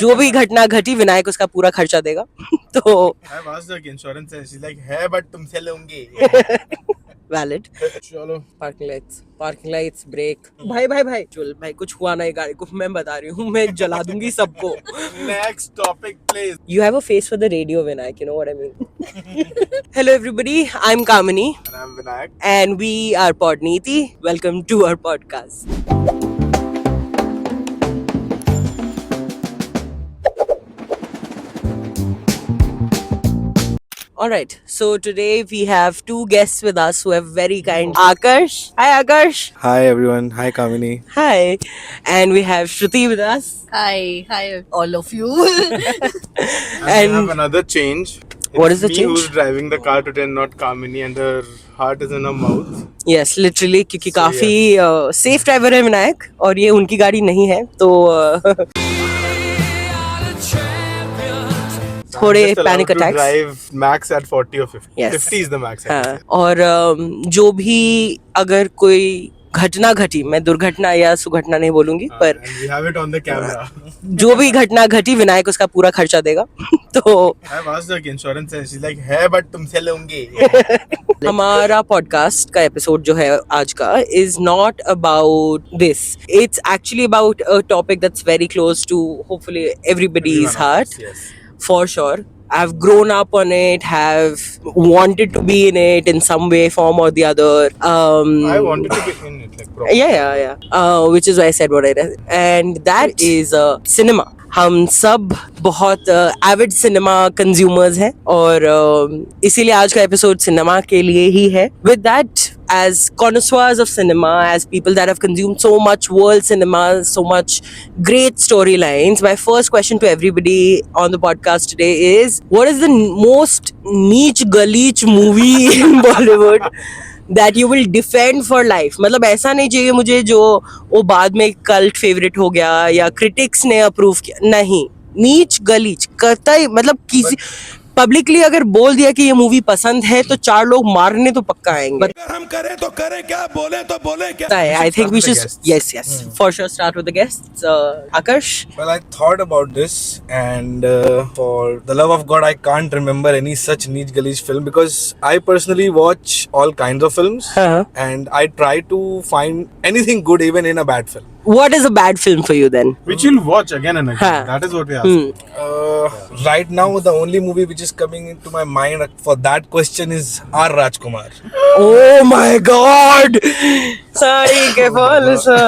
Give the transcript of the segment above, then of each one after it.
जो भी घटना घटी विनायक उसका पूरा खर्चा देगा। तो इंश्योरेंस है, she's like, है बट तुमसे लूंगी। वैलिड। चलो पार्किंग लाइट्स ब्रेक। भाई चल भाई, कुछ हुआ नहीं गाड़ी को, मैं बता रही हूँ, मैं जला दूंगी सबको। Next topic please. You have a face for the radio, Vinayak, you know what I mean? Hello everybody, I'm Kamini And I'm Vinayak. and we are Podneeti. Welcome to our podcast. Alright, so today we have two guests with us who have very kind. Akash. Hi Akash. Hi everyone. Hi Kamini. Hi. And we have Shruti with us. Hi, all of you. And we have another change. What is the me change? who's driving the car today, not Kamini, and her heart is in her mouth. Yes, literally, क्योंकि So, काफी safe driver है विनायक और ये उनकी गाड़ी नहीं है, तो थोड़े Just allowed panic to attacks. drive max at 40 or 50. Yes. 50 is the max. I हाँ, would say. और जो भी अगर कोई घटना घटी, मैं दुर्घटना या सुघटना नहीं बोलूंगी, पर And we have it on the camera. जो भी घटना घटी विनायक उसका पूरा खर्चा देगा। तो I've asked her insurance है, she's like, है बट तुमसे लूंगी। हमारा पॉडकास्ट का एपिसोड जो है आज का is not about this, it's actually about a topic that's very close to hopefully everybody's heart. Yes. For sure. I've grown up on it, have wanted to be in it in some way, form or the other. I wanted to be in it, like proper. Yeah. Which is why I said what I did. And that is cinema. हम सब बहुत Avid cinema consumers हैं और इसीलिए आज का episode cinema के लिए ही है. With that, as connoisseurs of cinema, as people that have consumed so much world cinema, so much great storylines, my first question to everybody on the podcast today is, what is the most niche galeech movie in Bollywood that you will defend for life? मतलब ऐसा नहीं चाहिए मुझे जो वो बाद में cult favourite हो गया या क्रिटिक्स ने अप्रूव किया, नहीं, नीच गलीच करता ही, मतलब किसी पब्लिकली अगर बोल दिया कि ये मूवी पसंद है तो 4 लोग मारने तो पक्का आएंगे. अगर हम करें तो करें क्या, बोले तो बोले क्या. I think we should, start with the yes, for sure start with the guests. Akash. Well, I thought about this, and for the love of God, I can't remember any such niche galish film because I personally watch all kinds of films, and I try to find anything good even in a bad film. What is a bad film for you then? Which you'll watch again and again. Huh. That is what we asked. Right now, the only movie which is coming into my mind for that question is R. Rajkumar. Oh my God! Sorry, के बोल सा.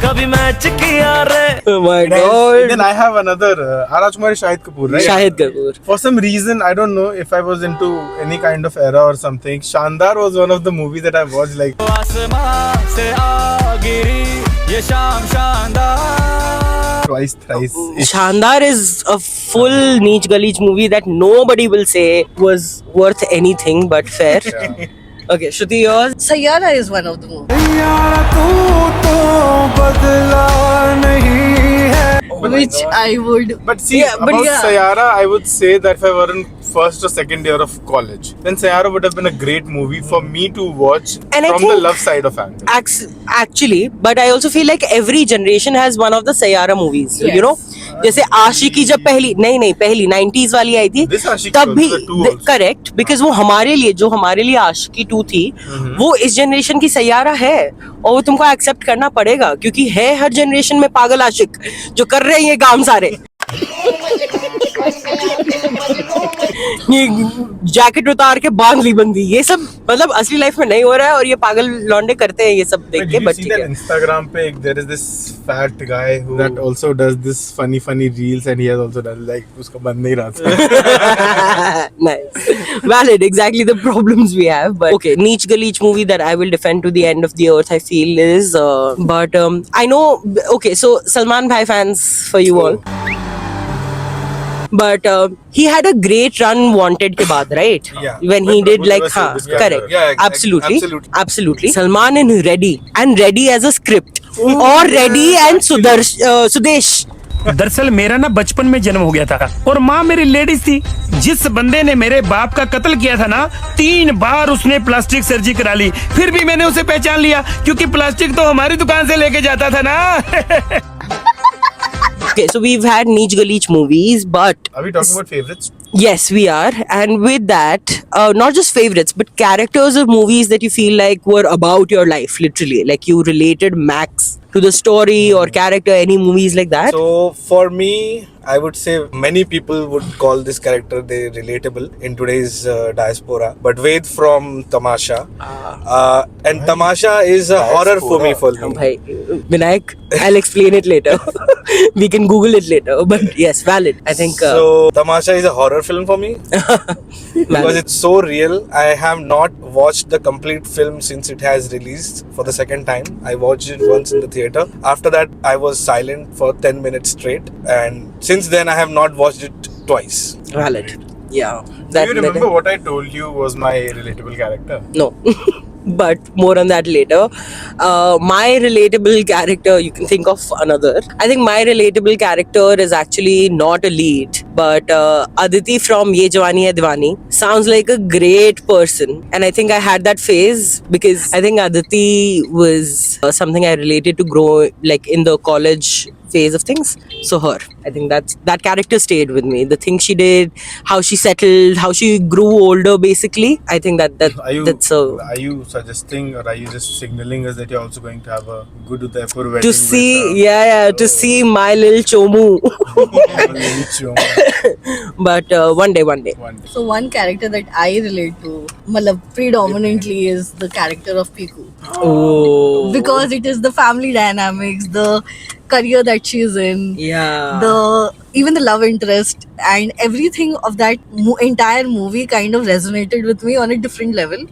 कभी match किया रे. Oh my And God! then I have another. R. Rajkumar is Shahid Kapoor, right? Shahid Kapoor. For some reason, I don't know if I was into any kind of era or something. Shandar was one of the movies that I watched like. आसमान से आ गिरी ये शाम शानदार. Twice, thrice. Shandar is a full niche galeech movie that nobody will say was worth anything but fair. Yeah. Okay, Shruti, yours? Sayyara is one of the movies. Which I would. But see, Yeah, but about yeah. Sayara, I would say that if I were in first or second year of college, then Sayara would have been a great movie for me to watch And I from the think- love side of angle. Actually, but I also feel like every generation has one of the Sayyara movies. Yes. You know, जैसे आशिकी जब पहली 90s वाली आई थी, This Ashiki तब भी also, the two also. Correct, because वो हमारे लिए आशिकी 2 थी, वो इस जनरेशन की सैयारा है और वो तुमको एक्सेप्ट करना पड़ेगा क्योंकि है हर जनरेशन में पागल आशिक जो कर रहे हैं ये काम सारे. ये जैकेट उतार के बांध ली बंदी, ये सब मतलब असली लाइफ में नहीं हो रहा है और ये पागल लौंडे करते हैं ये सब देख But के. did you बट see ठीक that है. Instagram page? There is this fat guy who that also does this funny reels, and he has also done like उसका बंद नहीं रहा था. Nice. Valid, exactly the problems we have. But okay, niche galeech movie that I will defend to the end of the earth, I feel is but I know, okay, so Salman Bhai fans for you all. But he had a great run Wanted के बाद, right? Yeah. When he With did Prabhu like, Deva हाँ, Silvestre. correct. Yeah, absolutely. absolutely. Salman in Ready as a script. और Ready and Sudesh. दरअसल मेरा ना बचपन में जन्म हो गया था और माँ मेरी लेडीज थी. जिस बंदे ने मेरे बाप का कत्ल किया था ना, 3 बार उसने प्लास्टिक सर्जरी करा ली, फिर भी मैंने उसे पहचान लिया क्योंकि प्लास्टिक तो हमारी दुकान से लेके जाता था ना. Okay, so we've had Neech Galeech movies, but Are we talking about favorites? yes, we are. And with that, not just favorites, but characters of movies that you feel like were about your life, literally. Like you related max to the story or character, any movies like that? So for me, I would say many people would call this character they relatable in today's diaspora. But Ved from Tamasha, and Tamasha is a horror for me. Bhai, Vinayak, I'll explain it later. We can Google it later. But yes, valid. I think. So Tamasha is a horror film for me because valid. it's so real. I have not watched the complete film since it has released for the second time. I watched it once in the theater. After that, I was silent for 10 minutes straight, and since then I have not watched it twice. Valid. Yeah. Do you remember what I told you was my relatable character? No. But more on that later. My relatable character, you can think of another. I think my relatable character is actually not a lead, but Aditi from Ye Jawani Hai Diwani sounds like a great person. And I think I had that phase because I think Aditi was something I related to grow like in the college phase of things. So her, I think that character stayed with me. The things she did, how she settled, how she grew older basically. I think that's Are you suggesting or are you just signaling us that you're also going to have a good Udaipur wedding? to see, to see my little Chomu. But one day. One day. So one character that I relate to, predominantly is the character of Piku. Oh. Because it is the family dynamics, the career that she's in, Yeah. even the love interest and everything of that entire movie kind of resonated with me on a different level.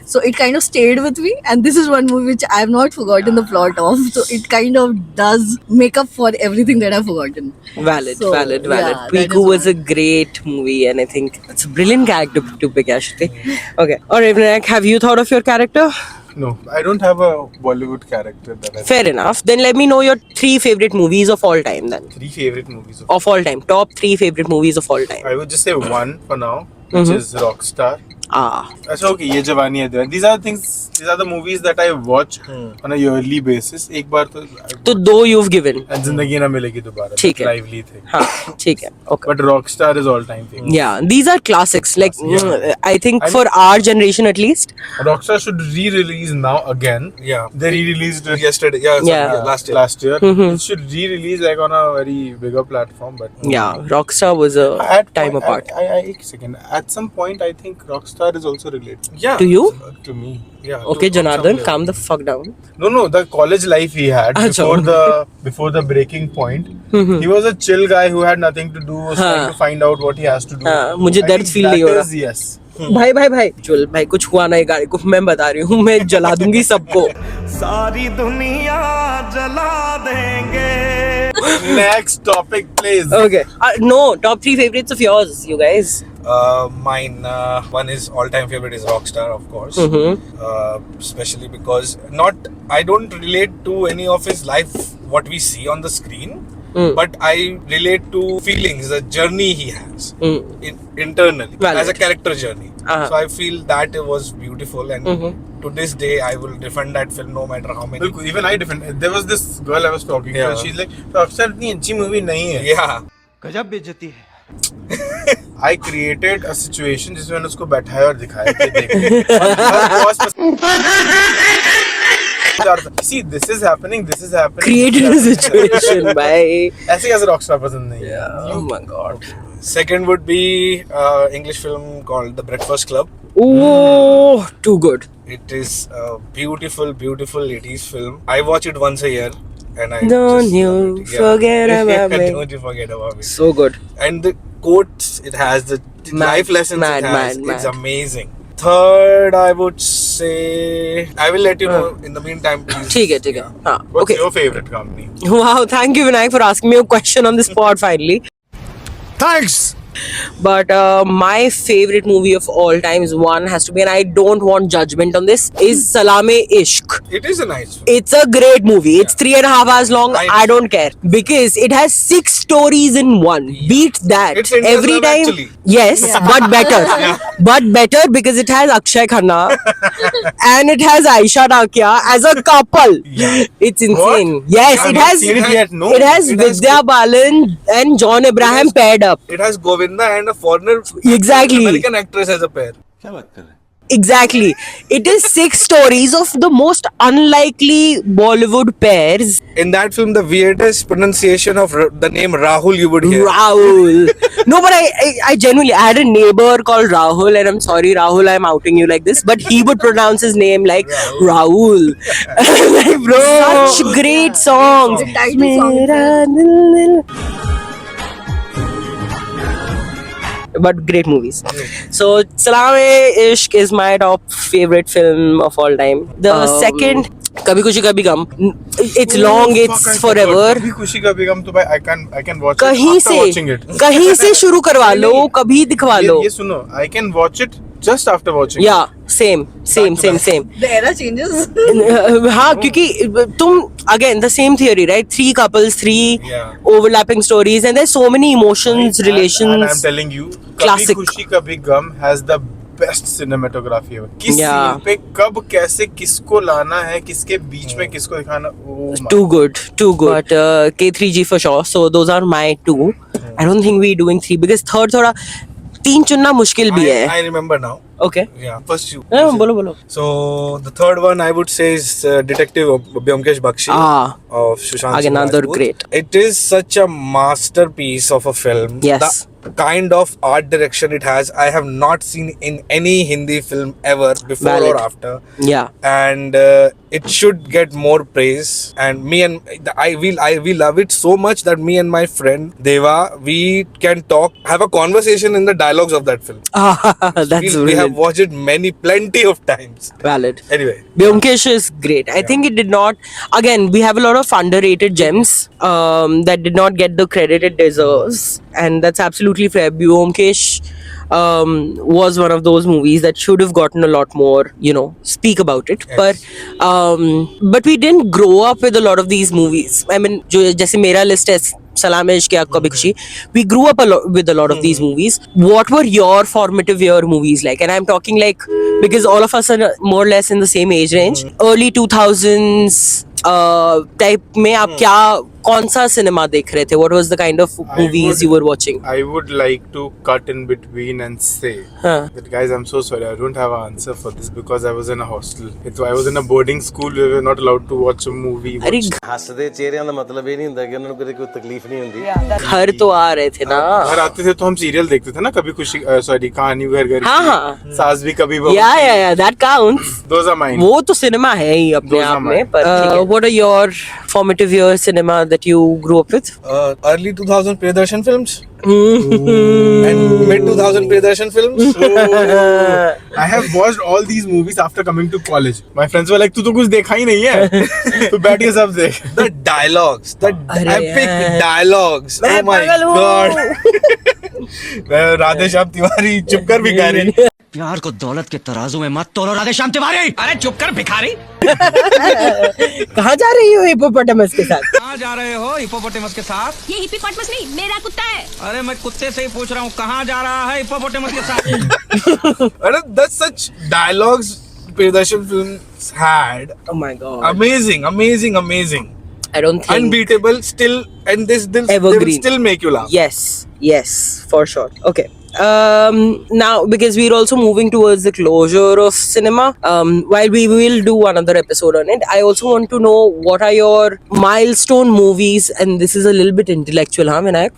So it kind of stayed with me, and this is one movie which I have not forgotten the plot of. So it kind of does make up for everything that I've forgotten. Valid. Yeah, that Piku is was a great movie, and I think it's a brilliant character to pick, Ashti. Okay. Alright, Vinayak, have you thought of your character? No, I don't have a Bollywood character that I Fair enough. Then let me know your 3 favorite movies of all time then. 3 favorite movies Of all time. Top 3 favorite movies of all time. I would just say one for now, which is Rockstar. Ah. अच्छा okay, ये जवानी है दीवानी. These are things. These are the movies that I watch on a yearly basis. एक बार तो 2 you've given. and जिंदगी ना मिलेगी दोबारा. ठीक है. Lively थे. हाँ, ठीक है. Okay. But Rockstar is all time famous. Yeah, these are classics. Like, I think for our generation at least. Rockstar should re-release now again. Yeah, They re-released it yesterday. Last year. last year. It should re-release like on a very bigger platform. But Yeah, Rockstar was a time apart. Ek second. At some point, I think Rockstar is also related Yeah. To you? to me. Yeah. Okay, to- Janardhan, somewhere. calm the fuck down. No, the college life he had Acha. before the breaking point. He was a chill guy who had nothing to do, was trying to find out what he has to do. मुझे I दर्द think feel that नहीं हो रहा. is- Yes. भाई चुल भाई, कुछ हुआ नहीं गाड़ी को, मैं बता रही हूँ, मैं जला दूंगी सबको. सारी दुनिया जला देंगे. Next topic, please. Okay. No, top 3 favorites of yours, you guys. Mine, one is all-time favorite is Rockstar, of course. Especially because I don't relate to any of his life what we see on the screen, but I relate to feelings, the journey he has internally Valid. as a character journey. Uh-huh. So I feel that it was beautiful, and to this day I will defend that film no matter how many. Bilkul, even I defend. There was this girl I was talking to. She's like, "Rockstar इतनी अच्छी movie नहीं है." Yeah. गजब बेइज्जती है. I created a situation जिसमें मैंने उसको बैठाया और दिखाया कि देख. और boss See, this is happening. Created a situation, bhai. ऐसे कैसे Rockstar पसंद नहीं है? Oh my god. Second would be English film called The Breakfast Club. Oh, too good. It is a beautiful 80s film. I watch it once a year, and I Don't just you love it. forget about me. Don't you forget about me. So good. And the quotes it has, the life lessons mad, it has, mad. it's amazing. Third, I would say I will let you know in the meantime. Please. ठीक है. हाँ. What's Okay. your favorite company? Wow, thank you, Vinayak, for asking me a question on the spot finally. Thanks. But my favorite movie of all times, one has to be, and I don't want judgment on this, is Salame-Ishq. It is a nice film. It's a great movie. It's 3.5 hours long. Nice. I don't care because it has 6 stories in one. Beat that. It's India's Every Love, time. actually. Yes, but better. But better because it has Akshay Khanna and it has Aisha Dakya as a couple. It's insane. What? Yes, I it haven't has. seen it yet, no. It has It has Vidya Balan and John Abraham paired up. It has Govinda and a foreigner Exactly. American actress as a pair. Exactly. It is 6 stories of the most unlikely Bollywood pairs. In that film, the weirdest pronunciation of the name Rahul you would hear. Rahul. No, but I genuinely, I had a neighbor called Rahul, and I'm sorry, Rahul, I'm outing you like this, but he would pronounce his name like Rahul. Like, bro, such great songs. It's a title song Mera dil. But great movies. So Salame-Ishq is my top favorite film of all time. The second, Kabhi Khushi Kabhi Gum. It's long, it's forever. Kabhi Khushi Kabhi Gum, तो भाई I can watch it कहीं after से watching it. कहीं से शुरू करवा लो, कभी दिखवा लो. ये सुनो, I can watch it just after watching it. Yeah, same. The era changes. हाँ, क्योंकि तुम again the same theory, right? 3 couples, 3 Yeah. overlapping stories, and there's so many emotions, And I'm relations. telling you, Classic. Kabhi Khushi Kabhi Gum has the best cinematography ever. किस Yeah. scene पे कब कैसे किसको लाना है, किसके बीच में किसको दिखाना. Oh my. Too good. But K3G for sure. So those are my 2. I don't think we're doing 3 because third थोड़ा 3 चुनना मुश्किल भी है. I remember now. Okay. Yeah, first you. हाँ, बोलो. So the third one I would say is Detective Byomkesh Bakshi Ah. of Sushant Singh Another Rajput. great. It is such a masterpiece of a film. Yes. The kind of art direction it has, I have not seen in any Hindi film ever before Valid. or after. Yeah. And it should get more praise. And we love it so much that me and my friend Deva, we can have a conversation in the dialogues of that film. That's we have brilliant. watched it plenty of times. Valid. Anyway, Byomkesh is great. I think it did not. Again, we have a lot of underrated gems that did not get the credit it deserves, and that's absolutely fair. Byomkesh was one of those movies that should have gotten a lot more, speak about it. Yes. But we didn't grow up with a lot of these movies. I mean, जैसे मेरा list है Salame-Ishq या Kabhi Khushi. We grew up with a lot of these movies. What were your formative year movies like? And I'm talking like because all of us are more or less in the same age range. Early 2000s type में आप कौन सा cinema देख रहे थे? What was the kind of movies you were watching? I would like to cut in between and say that guys, I'm so sorry, I don't have an answer for this because I was in a hostel. I was in a boarding school. We were not allowed to watch a movie. अरे हंसदे चेहरिਆਂ ਦਾ ਮਤਲਬ ਇਹ ਨਹੀਂ ਹੁੰਦਾ ਕਿ ਉਹਨਾਂ ਨੂੰ ਕਦੇ ਕੋਈ ਤਕਲੀਫ ਨਹੀਂ ਹੁੰਦੀ घर तो आ रहे थे ना. घर आते थे तो हम सीरियल देखते थे ना, कभी खुशी सॉरी कहानी घर घर हाँ. सास भी कभी बहू. Yeah, that counts. Those are mine. वो तो सिनेमा है ही अपने Those are आप में. mine. पर what are your formative year cinema that you grew up with? early 2000 Priyadarshan films and mid 2000 Priyadarshan films. I have watched all these movies after coming to college. My friends were like, तू तो कुछ देखा ही नहीं है, तू बैठ के सब देख. The dialogues, the अरे epic यार. dialogues. मैं Oh my पागल हूँ. god. राधेश्याम तिवारी चुप कर भिखारी. प्यार को दौलत के तराजू में मत तोलो राधेश्याम तिवारी। अरे चुप कर भिखारी। कहाँ जा रही हो हिप्पोपोटामस के साथ? कहाँ जा रहे हो हिप्पोपोटामस के साथ? ये हिप्पोपोटामस नहीं, मेरा कुत्ता है। अरे मैं कुत्ते से ही पूछ रहा हूँ कहाँ जा रहा है हिप्पोपोटामस के साथ? That's such dialogues Priyadarshan films had. Oh my god. Amazing. I don't think. Unbeatable still, and they will Evergreen. still make you laugh. Yes, for sure. Okay. Now because we're also moving towards the closure of cinema, while we will do another episode on it, I also want to know what are your milestone movies, and this is a little bit intellectual, huh, Vinayak?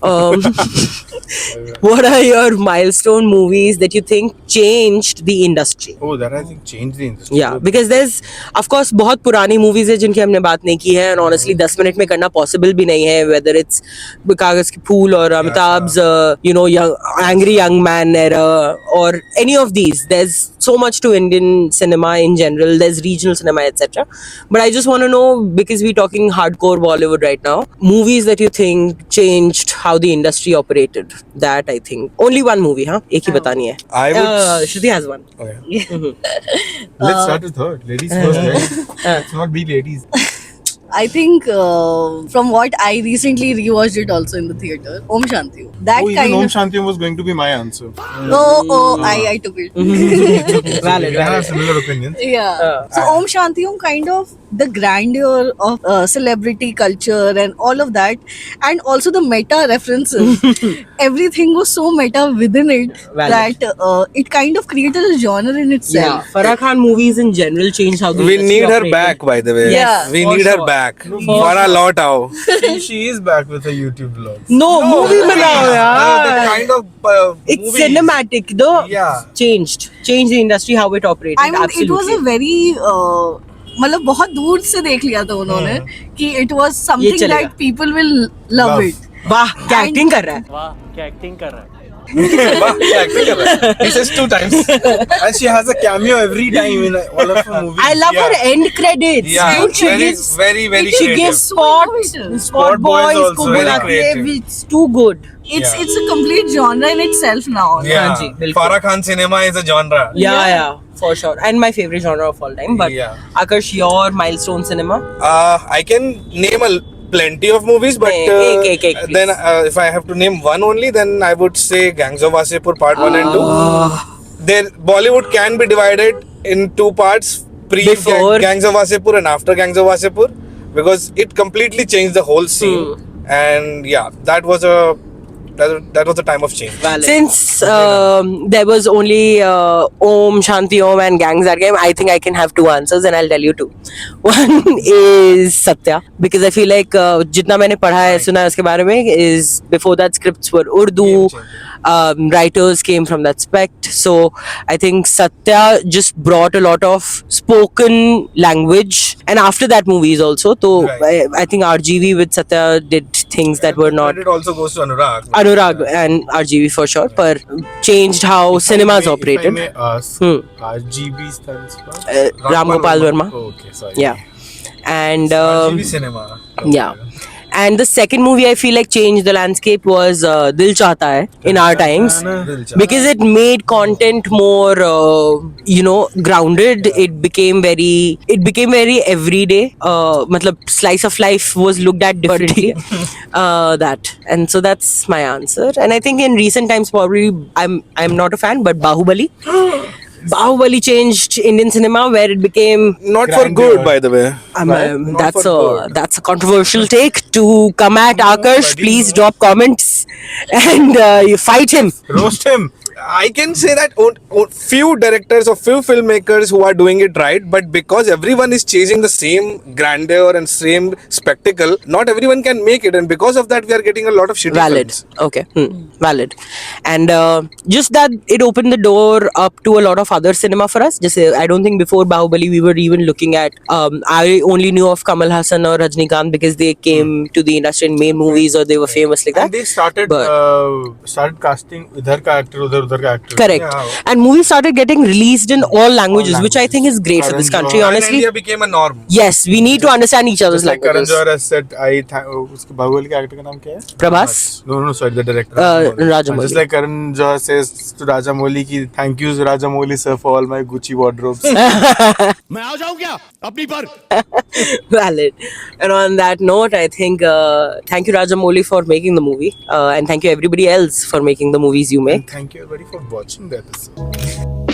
What are your milestone movies that you think changed the industry? Oh, that I think changed the industry. Yeah, because there's of course बहुत पुरानी movies है जिनकी हमने बात नहीं की है, and honestly 10 minute में करना possible भी नहीं है, whether it's कागज की फूल or Amitabh's young Angry Young Man era, or any of these. There's so much to Indian cinema in general. There's regional cinema, etc. But I just want to know, because we're talking hardcore Bollywood right now, movies that you think changed how the industry operated. That I think only one movie, huh? एक ही बतानी है. I would. Shruti has one. Okay. Let's start with her. Ladies first, right? Let's not be ladies. I think from what I recently rewatched it also in the theater, Om Shanti Om. That Oh, even kind Om of. Shanti Om was going to be my answer. I took it. Valid. I have similar opinions. Yeah. So Om Shanti Om, kind of the grandeur of celebrity culture and all of that, and also the meta references. Everything was so meta within it Valid. that it kind of created a genre in Yeah, itself. Farah Khan movies in general changed how the We industry need her operated. back, by the way. Yeah, we for need her sure. back. Farah Lot आओ. She is back with her YouTube vlogs. No, movie में ना हो The यार. kind of It's movies. cinematic though. Yeah. Changed the industry how it operated. I mean, Absolutely. it was a very मतलब बहुत दूर से देख लिया था उन्होंने कि it was something चलेगा. that people will love it. वाह क्या एक्टिंग कर रहा है. Wow, acting कर रहा है. He says 2 times. And she has a cameo every time in all of her movies. I love her end credits. Yeah, Dude, she very, gives, very, very she creative. gives spot Spot Boys boys also को very बुलाते creative. हैं. It's too good. It's a complete genre in itself now. Yeah, हाँ जी, बिल्कुल. Farah Khan cinema is a genre. Yeah, for sure. And my favorite genre of all time. But Yeah. Akash, your milestone cinema. I can name plenty of movies, but Ek, please. then if I have to name one only, then I would say Gangs of Wasseypur Part 1 and 2. Then Bollywood can be divided in 2 parts: Before- Gangs of Wasseypur and after Gangs of Wasseypur, because it completely changed the whole scene. And yeah, that was a time of change. Since there was only Om, Shanti Om and Gangs that game, I think I can have 2 answers and I'll tell you 2. One is Satya, because I feel like जितना मैंने पढ़ा है सुना है उसके बारे में is before that scripts were Urdu, writers came from that spect. So I think Satya just brought a lot of spoken language, and after that movies also. So Right. I think RGV with Satya did things that were not. But it also goes to Anurag. Anurag and RGV for sure, but changed how cinemas If I operated. may ask, RGB stands for? Ram Gopal Verma. Oh, okay, sorry. Yeah. And RGB cinema. yeah. And the second movie I feel like changed the landscape was Dil Chahta Hai in our times, because it made content more grounded. It became very everyday. Matlab slice of life was looked at differently. That, and so that's my answer. And I think in recent times probably I'm not a fan, but Bahubali changed Indian cinema, where it became Not for good, by the way. that's a controversial take to come at Akash. Please drop comments and you fight him. Roast him. I can say that few directors or few filmmakers who are doing it right, but because everyone is chasing the same grandeur and same spectacle, not everyone can make it, and because of that we are getting a lot of shitty Valid. films. Okay. Valid. And just that it opened the door up to a lot of other cinema for us. Just I don't think before Bahubali we were even looking at. I only knew of Kamal Hassan or Rajnikant because they came to the industry and made movies, or they were famous like that. And they started casting idhar ka actor, udhar ka actor. Correct. Yeah. And movies started getting released in all languages, which I think is great for this Karan country. Johar. And Honestly, India became a norm. yes, we need to understand each other's Just like Karan languages. Johar has said, उसके बाहुबली के actor का नाम क्या है? Prabhas. No, sorry, the director. Rajamouli. Just like Karan Johar says to Rajamouli ki, thank you Rajamouli sir for all my Gucci wardrobes. मैं आ जाऊं क्या अपनी पर Valid. And on that note, I think thank you Rajamouli for making the movie, and thank you everybody else for making the movies you make. Thank you everybody for watching the episode.